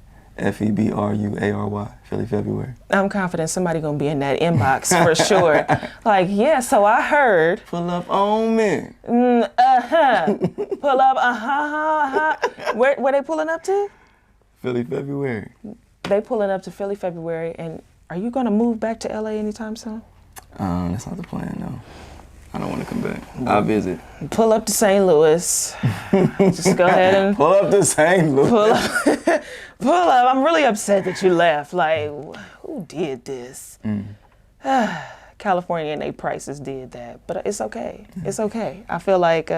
Philly February. I'm confident somebody going to be in that inbox for sure. Like, yeah, so I heard. Pull up on me. Pull up, Where they pulling up to? Philly February. They pulling up to Philly February. And are you going to move back to LA anytime soon? That's not the plan, no. I don't want to come back. I'll visit. Pull up to St. Louis. Just go ahead and pull up to St. Louis. Pull up. I'm really upset that you left. Like, who did this? California and their prices did that, but it's okay. It's okay. I feel like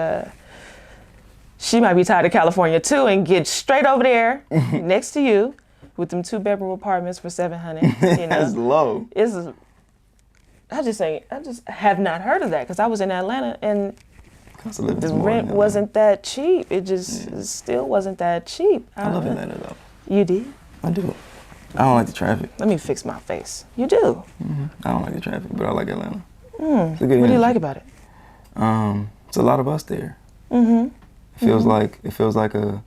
she might be tired of California too, and get straight over there next to you with them 2-bedroom apartments for $700. That's low. I just have not heard of that because I was in Atlanta and the rent wasn't that cheap. It still wasn't that cheap. I love Atlanta though. You did? I do. I don't like the traffic. Let me fix my face. You do? I don't like the traffic, but I like Atlanta. What do you like about it? It's a lot of us there. It feels like a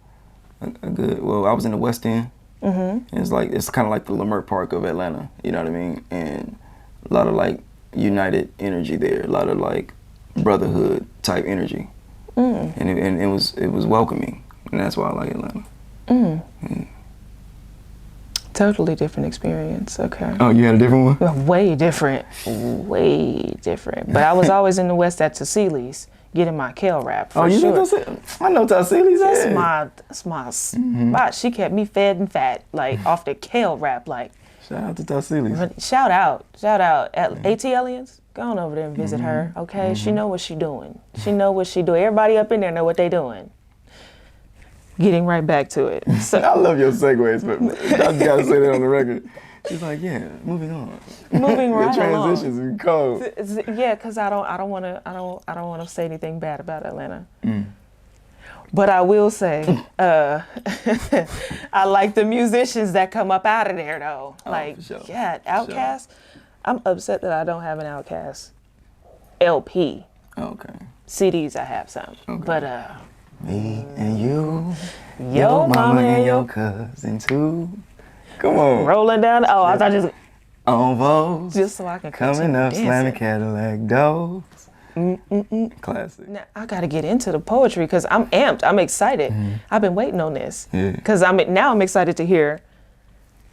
good. Well, I was in the West End. And it's kind of like the Leimert Park of Atlanta. You know what I mean? And a lot of like united energy there. A lot of like brotherhood type energy. And it was welcoming, and that's why I like Atlanta. Totally different experience. Okay. Oh, you had a different one? Well, way different. Way different. But I was always in the West at Tassili's getting my kale wrap. For you sure. know Tassili's? I know Tassili's. That's my spot. She kept me fed and fat, like off the kale wrap. Like, shout out to Tassili's. Shout out. AT Aliens. Go on over there and visit her. Okay. She know what she doing. Everybody up in there know what they doing. Getting right back to it. So, I love your segues, but I just gotta say that on the record. She's like, yeah, moving on. Moving right along. Transitions and cold. Yeah, because I don't want to say anything bad about Atlanta. But I will say, I like the musicians that come up out of there though. Like, for sure. Yeah, Outkast. Sure. I'm upset that I don't have an Outkast LP. Okay. CDs I have some, okay. But me and you, your mama and your cousin too. Come on. Rolling down. Oh, I thought just on Vogue. Just so I can coming up, dancing. slamming Cadillac doors. Classic. Now I gotta get into the poetry because I'm amped. I'm excited. I've been waiting on this because I'm excited to hear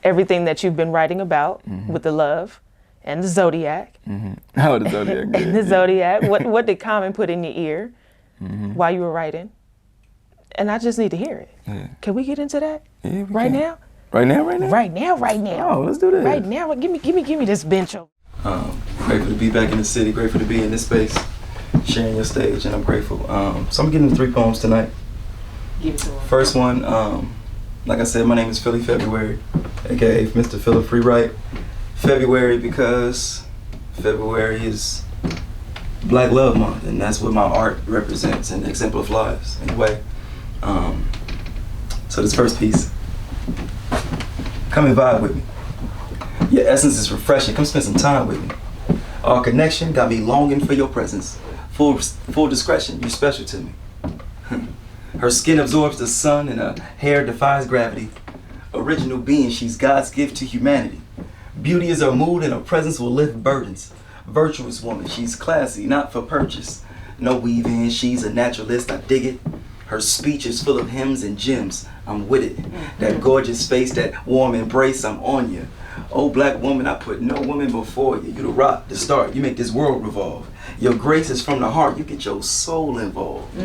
everything that you've been writing about with the love and the Zodiac. Oh, the Zodiac. And the Zodiac. What did Common put in your ear while you were writing? And I just need to hear it. Yeah. Can we get into that? Yeah, right can. now? Right now? Right now. Oh, let's do this. Right now. Give me this bench over. Grateful to be back in the city. Grateful to be in this space, sharing your stage, and I'm grateful. So I'm getting 3 poems tonight. Give it to me. First one, like I said, my name is Philly February, aka Mr. Philip Free Write. February because February is Black Love Month, and that's what my art represents and exemplifies in a way. So this first piece, come and vibe with me. Your essence is refreshing, come spend some time with me. Our connection got me longing for your presence. Full discretion, you're special to me. Her skin absorbs the sun and her hair defies gravity. Original being, she's God's gift to humanity. Beauty is her mood and her presence will lift burdens. Virtuous woman, she's classy, not for purchase. No weave-in, she's a naturalist, I dig it. Her speech is full of hymns and gems, I'm with it. That gorgeous face, that warm embrace, I'm on you. Oh, black woman, I put no woman before you. You the rock, the start, you make this world revolve. Your grace is from the heart, you get your soul involved.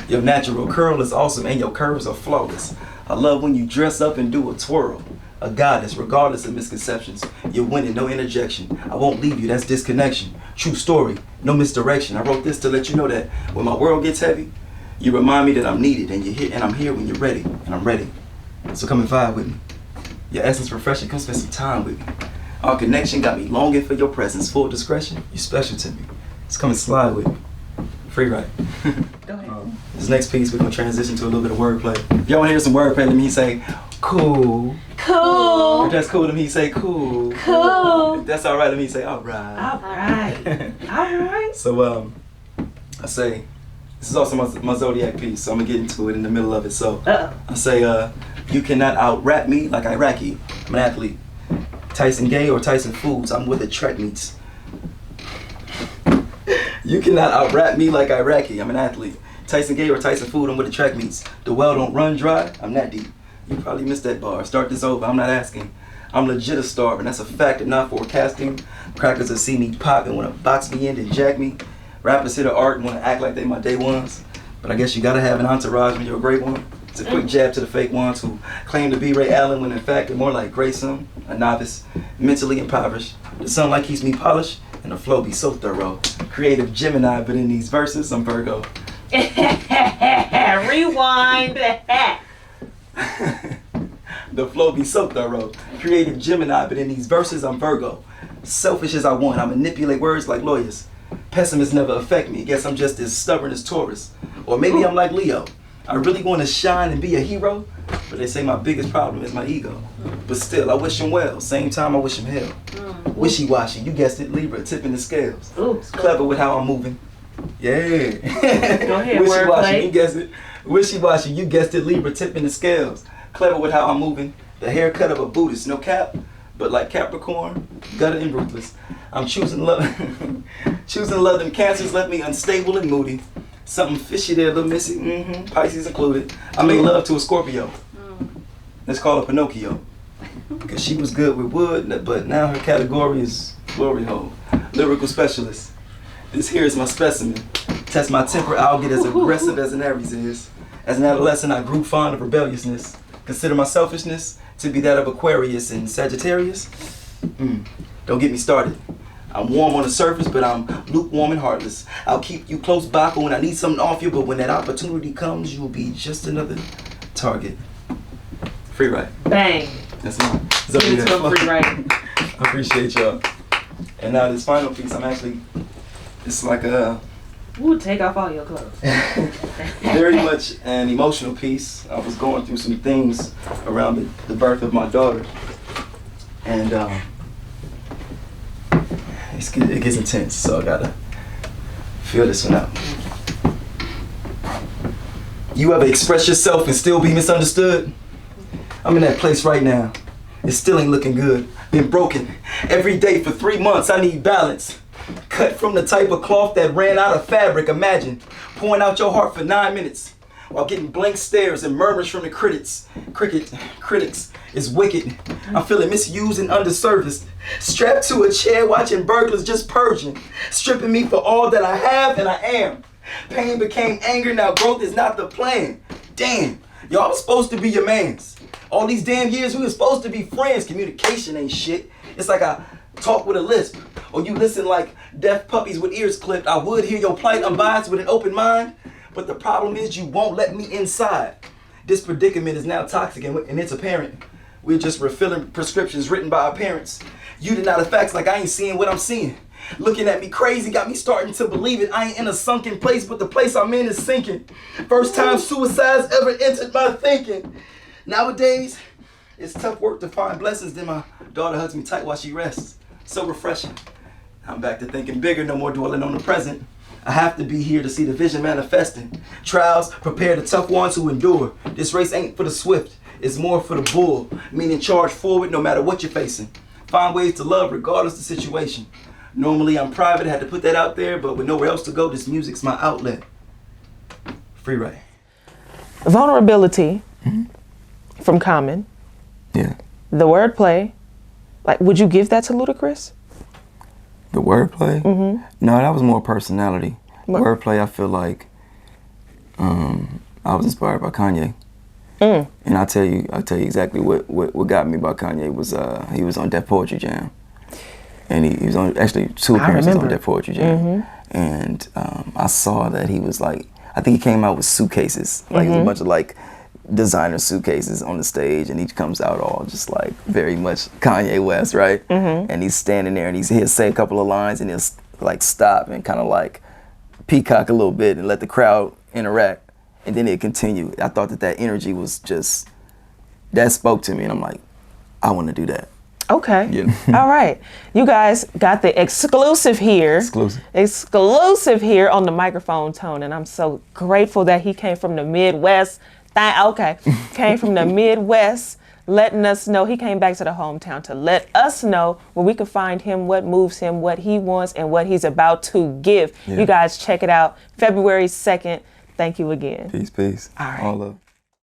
Your natural curl is awesome and your curves are flawless. I love when you dress up and do a twirl. A goddess, regardless of misconceptions. You're winning, no interjection. I won't leave you, that's disconnection. True story, no misdirection. I wrote this to let you know that when my world gets heavy, you remind me that I'm needed and you're here, and I'm here when you're ready, and I'm ready. So come and vibe with me. Your essence refreshing, come spend some time with me. Our connection got me longing for your presence. Full discretion, you special to me. Just come and slide with me. Free ride. Go ahead. This next piece, we're gonna transition to a little bit of wordplay. If y'all wanna hear some wordplay, let me say, cool. Cool. If that's cool, let me say, cool. Cool. If that's all right, let me say, all right. All right. All right. So, I say, this is also my Zodiac piece, so I'm gonna get into it in the middle of it. So, I say, you cannot out-rap me like Iraqi. I'm an athlete. Tyson Gay or Tyson Foods, I'm where the track meets. You cannot out-rap me like Iraqi, I'm an athlete. Tyson Gay or Tyson Food, I'm where the track meets. The well don't run dry, I'm that deep. You probably missed that bar. Start this over, I'm not asking. I'm legit a star, and that's a fact and not forecasting. Crackers will see me pop and wanna box me in and jack me. Rappers hit the art and wanna act like they my day ones. But I guess you gotta have an entourage when you're a great one. It's a quick jab to the fake ones who claim to be Ray Allen when in fact they're more like Grayson, a novice, mentally impoverished. The sunlight keeps me polished and the flow be so thorough. Creative Gemini, but in these verses I'm Virgo. Rewind. The flow be so thorough. Creative Gemini, but in these verses I'm Virgo. Selfish as I want, I manipulate words like lawyers. Pessimists never affect me, guess I'm just as stubborn as Taurus. Or maybe I'm like Leo. I really want to shine and be a hero, but they say my biggest problem is my ego. But still, I wish him well. Same time, I wish him hell. Wishy-washy, you guessed it, Libra, tipping the scales. Clever with how I'm moving. Yeah. Go ahead, Wishy-washy, wordplay. you guessed it. Wishy-washy, you guessed it, Libra, tipping the scales. Clever with how I'm moving. The haircut of a Buddhist, no cap, but like Capricorn, gutter and ruthless. I'm choosing love. Choosing love, them cancers left me unstable and moody. Something fishy there, a little missing, Pisces included. I made love to a Scorpio. Let's call her Pinocchio. Because she was good with wood, but now her category is glory hole. Lyrical specialist. This here is my specimen. Test my temper, I'll get as aggressive as an Aries is. As an adolescent, I grew fond of rebelliousness. Consider my selfishness to be that of Aquarius and Sagittarius. Don't get me started. I'm warm on the surface, but I'm lukewarm and heartless. I'll keep you close by when I need something off you, but when that opportunity comes, you'll be just another target. Free ride. Bang. That's mine. Give it to him, free ride. I appreciate y'all. And now this final piece, it's like a Ooh, take off all your clothes. very much an emotional piece. I was going through some things around the birth of my daughter. And it gets intense, so I gotta feel this one out. You ever express yourself and still be misunderstood? I'm in that place right now. It still ain't looking good. Been broken every day for 3 months. I need balance. Cut from the type of cloth that ran out of fabric. Imagine pouring out your heart for 9 minutes while getting blank stares and murmurs from the critics. Critics is wicked. I'm feeling misused and underserviced. Strapped to a chair watching burglars just purging. Stripping me for all that I have and I am. Pain became anger, now growth is not the plan. Damn, y'all was supposed to be your mans. All these damn years we were supposed to be friends. Communication ain't shit. It's like I talk with a lisp. Or you listen like deaf puppies with ears clipped. I would hear your plight unbiased with an open mind. But the problem is you won't let me inside. This predicament is now toxic and it's apparent. We're just refilling prescriptions written by our parents. You deny the facts like I ain't seeing what I'm seeing. Looking at me crazy got me starting to believe it. I ain't in a sunken place, but the place I'm in is sinking. First time suicide's ever entered my thinking. Nowadays, it's tough work to find blessings. Then my daughter hugs me tight while she rests. So refreshing. I'm back to thinking bigger, no more dwelling on the present. I have to be here to see the vision manifesting. Trials prepare the tough ones who endure. This race ain't for the swift, it's more for the bull. Meaning charge forward no matter what you're facing. Find ways to love regardless of the situation. Normally I'm private, had to put that out there, but with nowhere else to go, this music's my outlet. Free ride. Vulnerability from Common. Yeah. The wordplay. Like, would you give that to Ludacris? The wordplay? No, that was more personality. Wordplay, I feel like I was inspired by Kanye. And I'll tell you exactly what got me by Kanye was he was on Def Poetry Jam. And he was on, actually 2 appearances on Def Poetry Jam. And I saw that he was like, I think he came out with suitcases. Like it was a bunch of like designer suitcases on the stage, and he comes out all just like very much Kanye West, right? And he's standing there, and he'll say a couple of lines, and he'll like stop and kind of like peacock a little bit and let the crowd interact, and then he'll continue. I thought that energy was just, that spoke to me, and I'm like, I want to do that. Okay. Yeah. All right. You guys got the exclusive here. Exclusive here on the microphone tone, and I'm so grateful that he came from the Midwest. Came from the Midwest, letting us know. He came back to the hometown to let us know where we could find him, what moves him, what he wants, and what he's about to give. You guys check it out. February 2nd. Thank you again. Peace. All right. All love.